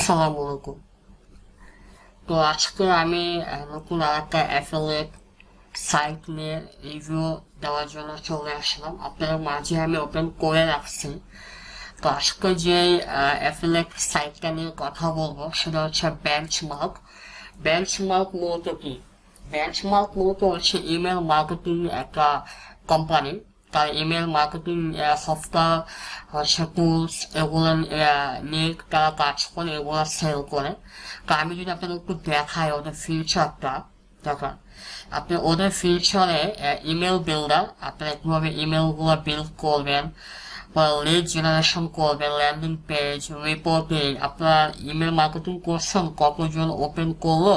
আসসালামু আলাইকুম। তো আজকে আমি নতুন আর একটা অ্যাফিলিয়েট সাইট নিয়ে রিভিউ দেওয়ার জন্য চলে আসলাম। আপনাদের মাঝে আমি ওপেন করে রাখছি। তো আজকে যে অ্যাফিলিয়েট সাইটটা নিয়ে কথা বলবো সেটা হচ্ছে বেঞ্চমার্ক। বেঞ্চমার্ক মূলত কি? বেঞ্চমার্ক মূলত হচ্ছে ইমেল মার্কেটিং একটা কোম্পানি। তার ইমেল মার্কেটিং সফটওয়্যার হচ্ছে টুলস এগুলো নিয়ে তারা কাজ করে, এগুলো সেল করে। তো আমি যদি আপনাদের একটু দেখাই ওদের ফিউচারটা, দেখেন আপনি ওদের ফিউচারে ইমেল বিল্ডার, আপনারা কিভাবে ইমেলগুলো বিল্ড করবেন, লিড জেনারেশন করবেন, ল্যান্ডিং পেজ, রিপোর্টিং, আপনার ইমেল মার্কেটিং করছেন, কতজন ওপেন করলো,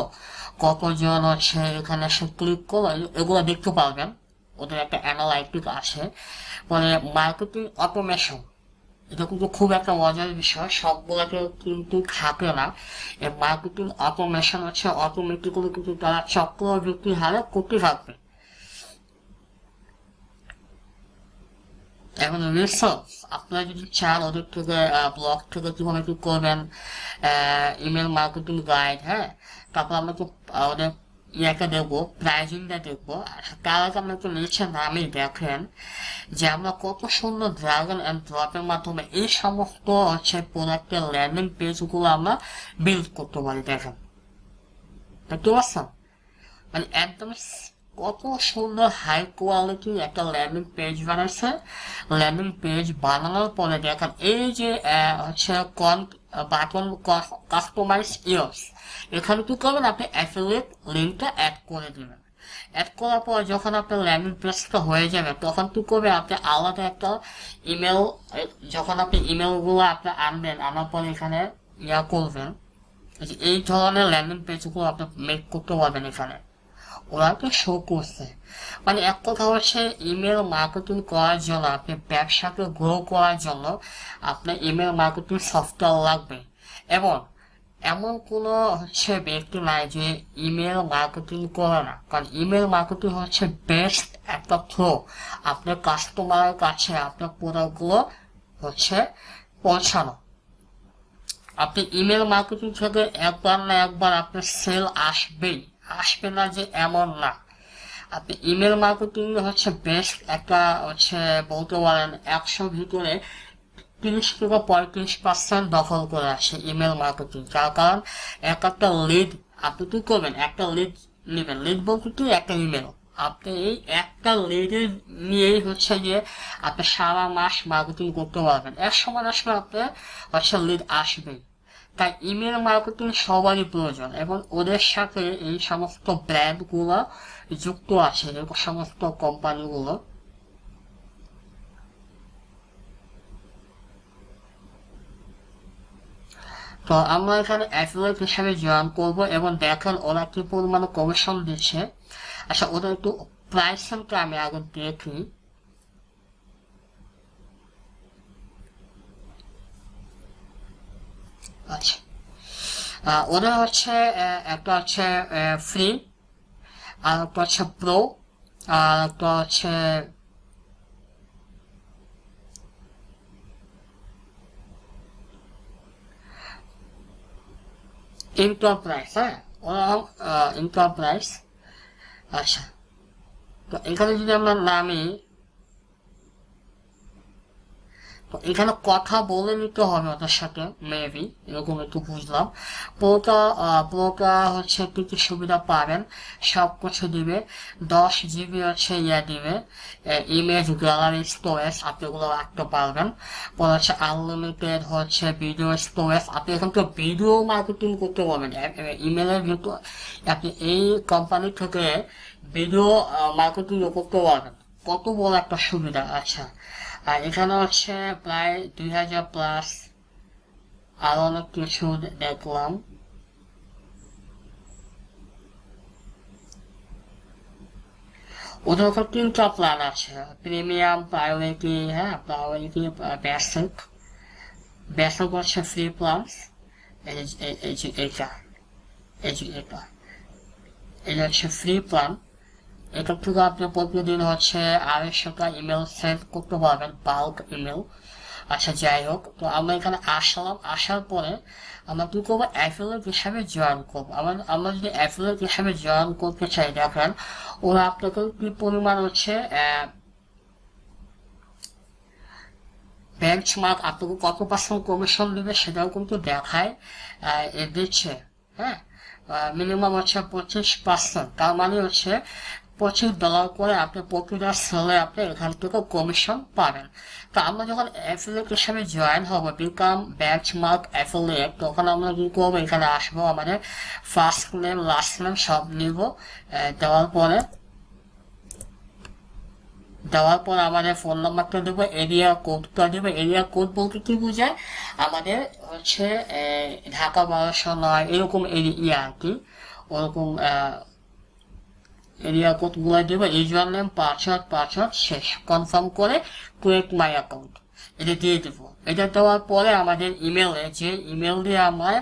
কতজন হচ্ছে এখানে এসে ক্লিক করলো, এগুলো দেখতে পারবেন। ওদের একটা অ্যানালাইটিক আছে, মানে মার্কেটিং অটোমেশন। এটা কিন্তু খুব একটা মজার বিষয়, সবগুলোকে কিন্তু থাকে না। এই মার্কেটিং অটোমেশন হচ্ছে অটোমেটিক্যালি কিন্তু তারা চক্রবৃদ্ধি হারে করতে থাকবে। এখন রিসার্চ, আপনারা যদি চান ওদের থেকে ব্লগ থেকে কিভাবে কি করবেন, ইমেল মার্কেটিং গাইড, হ্যাঁ, তারপর আমরা তো ওদের ইয়েটা দেখবো, প্রাইজিংটা দেখবো। তার আগে আমরা একটু নিচে নামে দেখেন যে আমরা কত সুন্দর ড্র্যাগ অ্যান্ড ড্রপের মাধ্যমে এই সমস্ত হচ্ছে প্রোডাক্টের ল্যান্ডিং পেজগুলো আমরা বিল্ড করতে পারি। দেখেন, দেখতে পাচ্ছেন, মানে একদম কত সুন্দর হাই কোয়ালিটির একটা ল্যান্ডিং পেজ বানাচ্ছে। ল্যান্ডিং পেজ বানানোর পরে দেখেন এই যে হচ্ছে বাটন কাস্টমাইজ ইয়র্স, এখানে কি করবেন, আপনি অ্যাফিলিয়েট লিঙ্কটা অ্যাড করে দেবেন। অ্যাড করার পর যখন আপনার ল্যান্ডিং পেজটা হয়ে যাবে তখন কি করবে, আপনি আলাদা একটা ইমেল, যখন আপনি ইমেলগুলো আপনি আনবেন, আনার পর এখানে ইয়া করবেন, এই ধরনের ল্যান্ডিং পেজগুলো আপনি মেক করতে পারবেন এখানে। ওরা তো শো করছে, মানে এক কথা হচ্ছে ইমেল মার্কেটিং করার জন্য, আপনি ব্যবসাকে গ্রো করার জন্য আপনার ইমেল মার্কেটিং সফটওয়্যার লাগবে। এবং এমন কোনো হচ্ছে ব্যক্তি নাই যে ইমেল মার্কেটিং করে না, কারণ ইমেল মার্কেটিং হচ্ছে বেস্ট একটা থ্রো আপনার কাস্টমারের কাছে আপনার প্রোডাক্টগুলো হচ্ছে পৌঁছানো। আপনি ইমেল মার্কেটিং থেকে একবার না একবার আপনার সেল আসবেই, আসবে না যে এমন না। আপনি ইমেল মার্কেটিং হচ্ছে বেস্ট একটা হচ্ছে বলতে পারেন 100 ভিতরে 30 থেকে 35% দখল করে আসে ইমেল মার্কেটিং। যার কারণ একটা লিড আপনি কি করবেন, একটা লিড নেবেন, লিড বলতে কি একটা ইমেল, আপনি এই একটা লিডের নিয়েই হচ্ছে যে আপনি সারা মাস মার্কেটিং করতে পারবেন। এক সময় আসলে আপনার হচ্ছে লিড আসবেই। তাই ইমেল মার্কেটিং সবারই প্রয়োজন, এবং ওদের সাথে এই সমস্ত ব্র্যান্ডগুলো যুক্ত আছে, এই সমস্ত কোম্পানিগুলো। তো আমরা এখানে অ্যাফিলিয়েট হিসাবে জয়েন করবো এবং দেখেন ওরা কি পরিমাণে কমিশন দিচ্ছে। আচ্ছা, ওদের একটু প্রাইসিংটা আমি আগে দেখি। আচ্ছা, ওদের হচ্ছে একটা হচ্ছে ফ্রি, আর একটা হচ্ছে প্রো, আর একটা হচ্ছে এন্টারপ্রাইজ। হ্যাঁ, ওরা এন্টারপ্রাইজ। আচ্ছা, তো এখানে যদি আমরা নামি, তো এখানে কথা বলে নিতে হবে ওদের সাথে, মেবি এরকম একটু বুঝলাম। পুরোটা হচ্ছে কি কি সুবিধা পাবেন, সব কিছু দিবে। 10 GB হচ্ছে ইয়ে দিবে, ইমেজ গ্যালারি স্টোরেজ, আপনি এগুলো রাখতে পারবেন। পরে হচ্ছে আনলিমিটেড হচ্ছে ভিডিও স্টোরেজ, আপনি এখান থেকে ভিডিও মার্কেটিং করতে পারবেন ইমেলের ভিতর। আপনি এই কোম্পানি থেকে ভিডিও মার্কেটিং করতে পারবেন, কত বড় একটা সুবিধা। আচ্ছা, আর এখানে হচ্ছে প্রায় 2000+, আরো অনেক কিছু দেখলাম। ওদের ওখানে 3টা প্ল্যান আছে, প্রিমিয়াম, প্রায়োরিটি, হ্যাঁ, প্রায়োরিটি, বেসিক। বেসিক হচ্ছে ফ্রি প্ল্যান, এটা হচ্ছে ফ্রি প্ল্যান। এটা থেকে আপনি প্রতিদিন হচ্ছে 250 ইমেল সেন্ড করতে পারবেন, বাল্ক ইমেল। আচ্ছা যাই হোক, তো আমরা এখানে আসলাম, আসার পরে আমরা কি করবো, অ্যাফিলিয়েট হিসাবে জয়েন করবো। আমরা যদি অ্যাফিলিয়েট হিসাবে জয়েন করতে চাই, দেখেন ওরা আপনাকে কি পরিমাণ হচ্ছে বেঞ্চমার্ক আপনাকে কত পার্সেন্ট কমিশন দেবে সেটাও কিন্তু দেখায়, দিচ্ছে। হ্যাঁ, মিনিমাম হচ্ছে 25%, তার মানে হচ্ছে $25 করে আপনি প্রতিটা সেলে আপনি এখান থেকে কমিশন পাবেন। তো আমরা যখন অ্যাফিলিয়েট হিসেবে জয়েন হবো, বিকাম বেঞ্চমার্ক অ্যাফিলিয়েট, তখন আমরা কি করবো, এখানে আসবো, আমাদের ফার্স্ট নেম লাস্ট নেম সব নিব, দেওয়ার পর আমাদের ফোন নাম্বারটা দেবো, এরিয়া কোডটা দেবো। এরিয়া কোড বলতে কি বোঝায়, আমাদের হচ্ছে ঢাকা 1209 এরকম এরিয়া আর কি, ওরকম এরিয়া কোড গুলো দেবো। ইউজার নেম পাসওয়ার্ড শেষ, কনফার্ম করে ক্রিয়েট মাই অ্যাকাউন্ট এটা দিয়ে দেবো। এটা দেওয়ার পরে আমাদের ইমেলে, যে ইমেল দিয়ে আমরা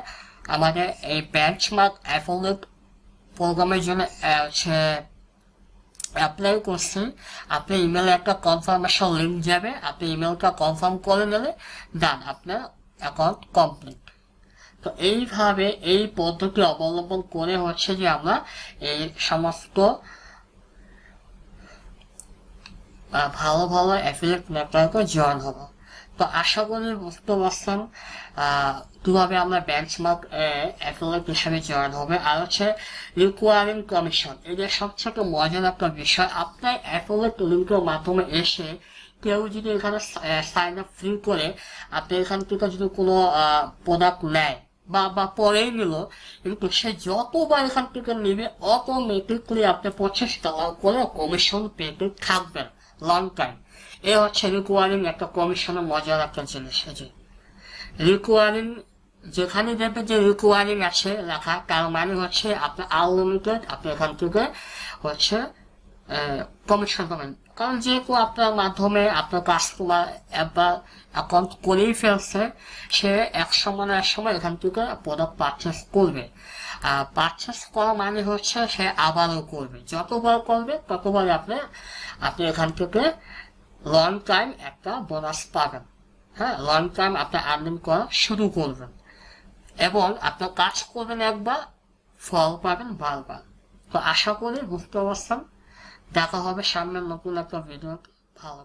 আমাদের এই বেঞ্চমার্ক অ্যাফিলিয়েট প্রোগ্রামের জন্য হচ্ছে অ্যাপ্লাই করছি, আপনার ইমেলে একটা কনফার্মেশন লিঙ্ক যাবে, আপনি ইমেলটা কনফার্ম করে নিলে ডান, আপনার অ্যাকাউন্ট কমপ্লিট। তো এইভাবে এই পদ্ধতি অবলম্বন করে হচ্ছে যে আমরা এই সমস্ত ভালো ভালো অ্যাফিলিয়েট নেটওয়ার্কে জয়েন হব। তো আশা করি বুঝতে পারছেন কিভাবে আমরা বেঞ্চমার্ক অ্যাফিলিয়েট হিসেবে জয়েন হবে। আর হচ্ছে রিকোয়ারিং কমিশন, এটা সবথেকে মজার একটা বিষয়। আপনার অ্যাফিলিয়েট লিঙ্কের মাধ্যমে এসে কেউ যদি এখানে সাইন আপ ফ্রি করে আপনি এখান থেকে যদি কোনো প্রোডাক্ট নেয় বা পরেই নিল, কিন্তু সে যতবার এখান থেকে নেবে অটোমেটিকলি আপনি $25 করে কমিশন পেতে থাকবেন লং টাইম। এ হচ্ছে রিকোয়ারিং একটা কমিশনের মজার একটা জিনিস। যে রিকোয়ারিং যেখানে দেখবে যে রিকোয়ারিং আছে লেখা, তার মানে হচ্ছে আপনার আনলিমিটেড, আপনি এখান থেকে হচ্ছে কমিশন পাবেন। কারণ যেহেতু আপনার মাধ্যমে আপনার কাস্টমার একবার অ্যাকাউন্ট করেই ফেলছে, সে এক সময় এখান থেকে প্রোডাক্ট পারচেস করবে। পারচেস করা মানে হচ্ছে সে আবারও করবে, যতবার করবে ততবার আপনি এখান থেকে লং টাইম একটা বোনাস পাবেন। হ্যাঁ, লং টাইম আপনি আর্নিং করা শুরু করবেন এবং আপনার কাজ করবেন একবার, ফল পাবেন বারবার। তো আশা করি বুঝতে পারছেন। দেখা হবে সামনের নতুন একটা ভিডিও। ভালো।